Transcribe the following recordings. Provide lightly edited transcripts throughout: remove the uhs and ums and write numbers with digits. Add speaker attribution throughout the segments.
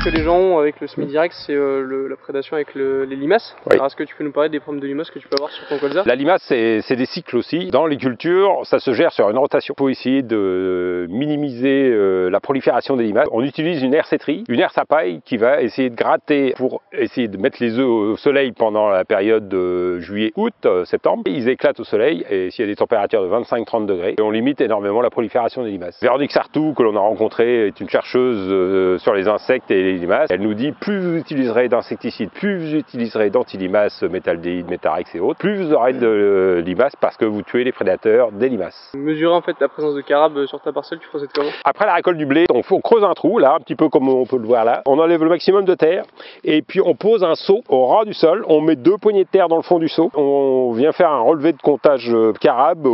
Speaker 1: que les gens ont avec le semi-direct, c'est la prédation avec les limaces.
Speaker 2: Oui.
Speaker 1: Alors, est-ce que tu peux nous parler des problèmes de limaces que tu peux avoir sur ton colza?
Speaker 2: La limace, c'est des cycles aussi. Dans les cultures, ça se gère sur une rotation. Il faut essayer de minimiser la prolifération des limaces. On utilise une hersetterie, une herse à paille qui va essayer de gratter pour essayer de mettre les œufs au soleil pendant la période de juillet, août, septembre. Ils éclatent au soleil et s'il y a des températures de 25-30 degrés, on limite énormément la prolifération des limaces. Véronique Sartou, que l'on a rencontrée, est une chercheuse sur les insectes et les limaces. Elle nous dit plus vous utiliserez d'insecticides, plus vous utiliserez d'antilimaces, métaldéhyde, métarex et autres, plus vous aurez de limaces parce que vous tuez les prédateurs des limaces.
Speaker 1: Mesurer en fait la présence de carabes sur ta parcelle, tu procèdes comment?
Speaker 2: Après la récolte du blé, on creuse un trou, là, un petit peu comme on peut le voir là. On enlève le maximum de terre et puis on pose un seau au ras du sol. On met 2 poignées de terre dans le fond du seau. On vient faire un relevé de comptage carabes,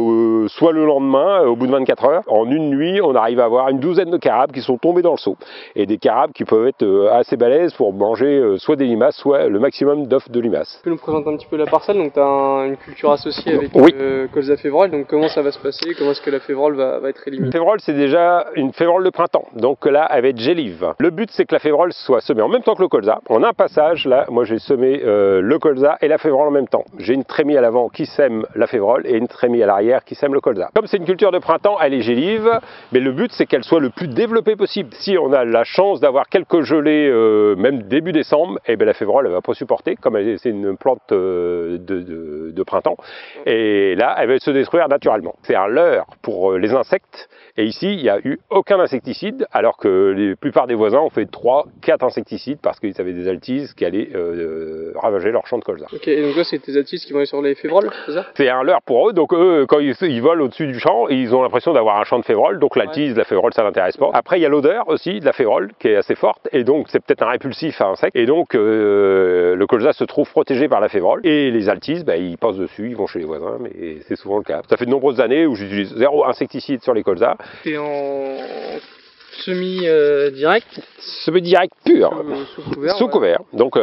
Speaker 2: soit le lendemain, au bout de 24 heures. En une nuit, on arrive à avoir une douzaine de carabes qui sont tombés dans le seau. Et des carabes qui peuvent être assez balèzes pour manger soit des limaces, soit le maximum d'œufs de limaces.
Speaker 1: Tu peux nous présenter un petit peu la parcelle? Donc tu as une culture associée avec
Speaker 2: Oui.
Speaker 1: colza févrole. Donc comment ça va se passer? Comment est-ce que la févrole va être éliminée?
Speaker 2: La févrole, c'est déjà une févrole de printemps. Donc là, elle va être gélive. Le but, c'est que la févrole soit semée en même temps que le colza. On a un passage, là, moi j'ai semé le colza et la févrole en même temps. J'ai une trémie à l'avant qui sème la févrole et une trémie à l'arrière qui sème le colza. Comme c'est une culture de printemps, elle est gélive, mais le but, c'est qu'elle soit le plus développée possible. Si on a la chance d'avoir quelques gelées, même début décembre, et bien la févrole, elle va pas supporter, comme c'est une plante de printemps. Et là, elle va se détruire naturellement. C'est un leurre pour les insectes. Et ici, il n'y a eu aucun insecticide, alors que la plupart des voisins ont fait 3-4 insecticides parce qu'ils avaient des altises qui allaient ravager leur champ de colza.
Speaker 1: Ok, et donc là, c'est tes altises qui vont aller sur les févroles, c'est ça?
Speaker 2: C'est un leurre pour eux, donc eux, quand ils volent au-dessus du champ, ils ont l'impression d'avoir un champ de févrole, donc l'altise, la févrole, ça n'intéresse pas. Après, il y a l'odeur aussi de la févrole qui est assez forte, et donc c'est peut-être un répulsif à insectes, et donc le colza se trouve protégé par la févrole, et les altises, ils passent dessus, ils vont chez les voisins, mais c'est souvent le cas. Ça fait de nombreuses années où j'utilise 0 insecticide sur les colzas.
Speaker 1: C'est en semi-direct?
Speaker 2: Semi-direct pur,
Speaker 1: sous couvert.
Speaker 2: Ouais. Donc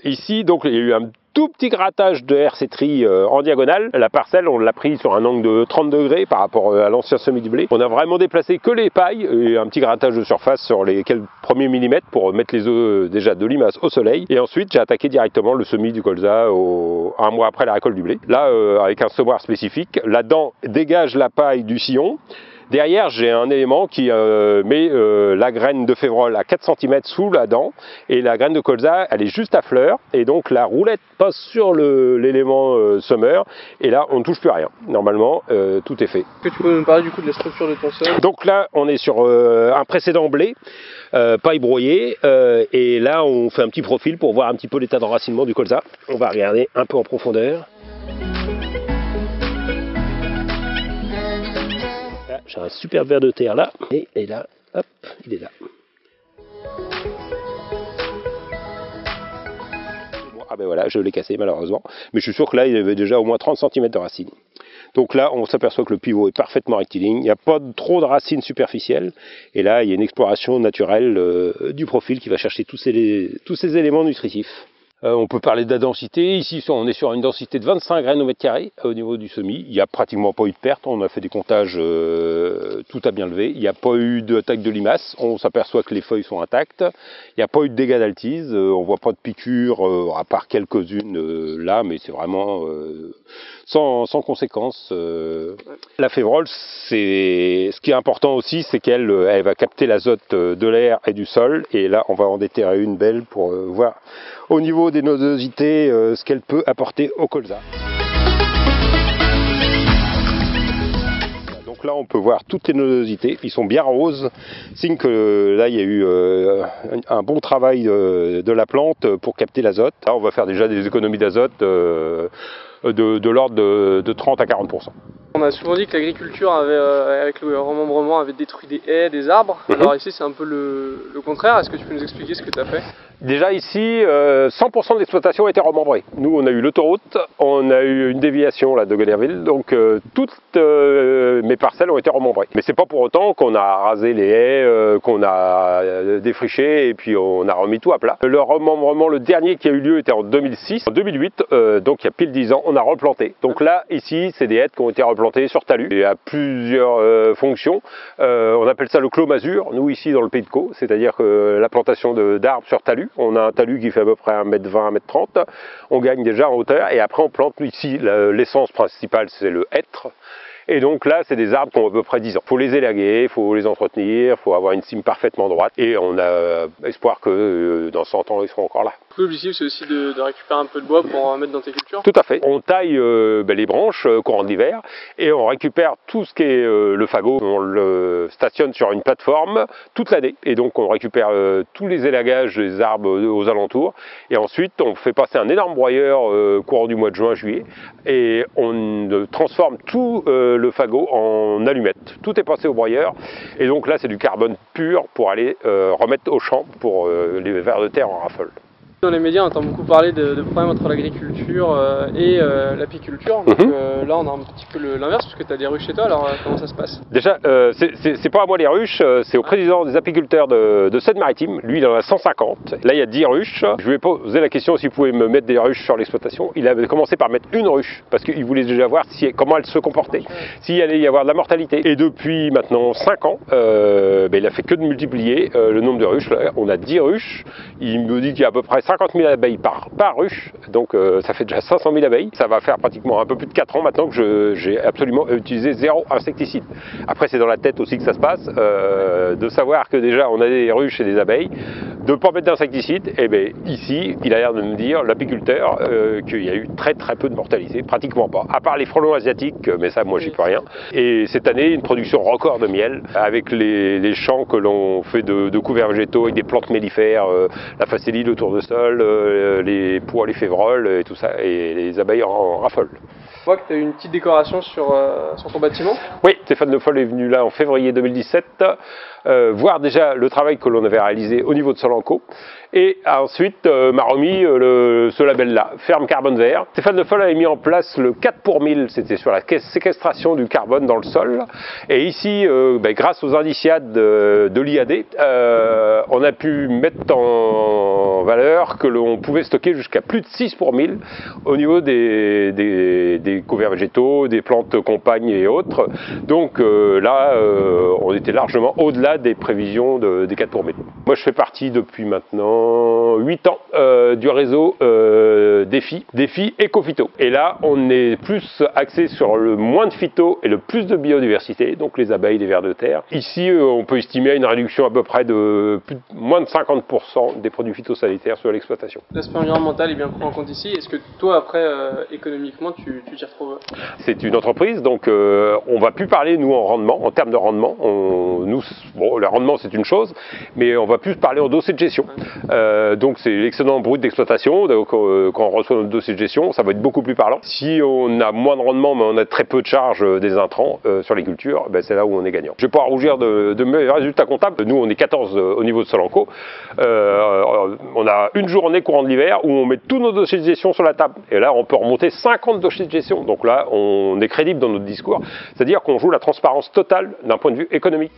Speaker 2: ici, donc, il y a eu un tout petit grattage de hersetterie en diagonale. La parcelle, on l'a pris sur un angle de 30 degrés par rapport à l'ancien semis du blé. On a vraiment déplacé que les pailles et un petit grattage de surface sur les quelques premiers millimètres pour mettre les œufs déjà de limaces au soleil. Et ensuite, j'ai attaqué directement le semis du colza un mois après la récolte du blé. Là, avec un semoir spécifique, la dent dégage la paille du sillon. Derrière, j'ai un élément qui met la graine de févrole à 4 cm sous la dent et la graine de colza, elle est juste à fleur et donc la roulette passe sur l'élément semeur et là, on ne touche plus à rien. Normalement, tout est fait.
Speaker 1: Est-ce que tu peux nous parler du coup de la structure de ton sol?
Speaker 2: Donc là, on est sur un précédent blé, paille broyée et là, on fait un petit profil pour voir un petit peu l'état d'enracinement du colza. On va regarder un peu en profondeur. J'ai un super ver de terre là, et là, hop, il est là. Bon, ah ben voilà, je l'ai cassé malheureusement, mais je suis sûr que là, il avait déjà au moins 30 cm de racines. Donc là, on s'aperçoit que le pivot est parfaitement rectiligne, il n'y a pas trop de racines superficielles, et là, il y a une exploration naturelle du profil qui va chercher tous ces éléments nutritifs. On peut parler de la densité. Ici, on est sur une densité de 25 graines au mètre carré au niveau du semis. Il n'y a pratiquement pas eu de perte. On a fait des comptages, tout a bien levé. Il n'y a pas eu d'attaque de limaces. On s'aperçoit que les feuilles sont intactes. Il n'y a pas eu de dégâts d'altise. On ne voit pas de piqûres, à part quelques-unes là, mais c'est vraiment sans conséquence. La févrole, ce qui est important aussi, c'est qu'elle va capter l'azote de l'air et du sol. Et là, on va en déterrer une belle pour voir au niveau des nodosités ce qu'elle peut apporter au colza. Donc là, on peut voir toutes les nodosités. Ils sont bien roses, signe que là, il y a eu un bon travail de la plante pour capter l'azote. Là, on va faire déjà des économies d'azote de l'ordre de 30 à 40%.
Speaker 1: On a souvent dit que l'agriculture avec le remembrement avait détruit des haies, des arbres. Alors ici c'est un peu le contraire, est-ce que tu peux nous expliquer ce que tu as fait?
Speaker 2: Déjà ici, 100% de l'exploitation a été remembrée. Nous, on a eu l'autoroute, on a eu une déviation là, de Gallerville, donc toutes mes parcelles ont été remembrées. Mais c'est pas pour autant qu'on a rasé les haies, qu'on a défriché et puis on a remis tout à plat. Le remembrement, le dernier qui a eu lieu était en 2006. En 2008, donc il y a pile 10 ans, on a replanté. Donc là, ici, c'est des haies qui ont été replantées sur talus et à plusieurs fonctions. On appelle ça le clos masure, nous ici dans le Pays de Caux, c'est-à-dire que la plantation d'arbres sur talus. On a un talus qui fait à peu près 1,20 m, 1,30 m. On gagne déjà en hauteur et après on plante ici, l'essence principale c'est le hêtre. Et donc là, c'est des arbres qui ont à peu près 10 ans. Il faut les élaguer, il faut les entretenir, il faut avoir une cime parfaitement droite. Et on a espoir que dans 100 ans, ils seront encore là.
Speaker 1: L'objectif, c'est aussi de récupérer un peu de bois pour en mettre dans tes cultures.
Speaker 2: Tout à fait. On taille les branches courant de l'hiver et on récupère tout ce qui est le fagot. On le stationne sur une plateforme toute l'année. Et donc, on récupère tous les élagages des arbres aux alentours. Et ensuite, on fait passer un énorme broyeur courant du mois de juin-juillet. Et on transforme tout le fagot en allumettes. Tout est passé au broyeur. Et donc là, c'est du carbone pur pour aller remettre au champ pour les vers de terre en rafole.
Speaker 1: Dans les médias, on entend beaucoup parler de problèmes entre l'agriculture et l'apiculture. Donc là, on a un petit peu l'inverse, parce que tu as des ruches chez toi, alors comment ça se passe?
Speaker 2: Déjà, c'est pas à moi les ruches, c'est au président des apiculteurs de Seine-Maritime. Lui, il en a 150. Là, il y a 10 ruches. Je lui ai posé la question s'il pouvait me mettre des ruches sur l'exploitation. Il avait commencé par mettre une ruche, parce qu'il voulait déjà voir comment elle se comportait, s'il allait y avoir de la mortalité. Et depuis maintenant 5 ans, il a fait que de multiplier le nombre de ruches. Là, on a 10 ruches. Il me dit qu'il y a à peu près 50 000 abeilles par ruche, donc ça fait déjà 500 000 abeilles. Ça va faire pratiquement un peu plus de 4 ans maintenant que j'ai absolument utilisé 0 insecticide. Après, c'est dans la tête aussi que ça se passe, de savoir que déjà on a des ruches et des abeilles, de ne pas mettre d'insecticide. Et bien ici, il a l'air de me dire, l'apiculteur, qu'il y a eu très peu de mortalité, pratiquement pas, à part les frelons asiatiques, mais ça moi j'y peux rien. Et cette année, une production record de miel, avec les champs que l'on fait de couverts végétaux, avec des plantes mellifères, la facélie, le tournesol, les pois, les févroles et tout ça, et les abeilles en raffolent.
Speaker 1: Je vois que tu as eu une petite décoration sur ton bâtiment.
Speaker 2: Oui, Stéphane Le Foll est venu là en février 2017, voir déjà le travail que l'on avait réalisé au niveau de Solanco, et ensuite m'a remis ce label-là, Ferme Carbone Vert. Stéphane Le Foll avait mis en place le 4 pour 1000, c'était sur la séquestration du carbone dans le sol, et ici, grâce aux indiciades de l'IAD, on a pu mettre en valeur que l'on pouvait stocker jusqu'à plus de 6 pour 1000 au niveau des couverts végétaux, des plantes compagnes et autres. Donc là, on était largement au-delà des prévisions des 4 pour 1000. Moi, je fais partie depuis maintenant 8 ans du réseau Défi Éco-Phyto. Et là, on est plus axé sur le moins de phyto et le plus de biodiversité, donc les abeilles, les vers de terre. Ici, on peut estimer une réduction à peu près de moins de 50% des produits phytosanitaires sur l'exploitation.
Speaker 1: L'aspect environnemental est bien pris en compte ici. Est-ce que toi, après, économiquement, tu t'y retrouves?
Speaker 2: C'est une entreprise, donc on va plus parler, nous, en rendement, en termes de rendement. Le rendement, c'est une chose, mais on va plus parler en dossier de gestion. Donc c'est l'excédent brut d'exploitation. Donc quand on reçoit notre dossier de gestion, ça va être beaucoup plus parlant. Si on a moins de rendement, mais on a très peu de charges des intrants sur les cultures, c'est là où on est gagnant. Je ne vais pas rougir de mes résultats comptables. Nous, on est 14 au niveau de Solanco. On a une journée courant de l'hiver où on met tous nos dossiers de gestion sur la table. Et là, on peut remonter 50 dossiers de gestion. Donc là, on est crédible dans notre discours. C'est-à-dire qu'on joue la transparence totale d'un point de vue économique.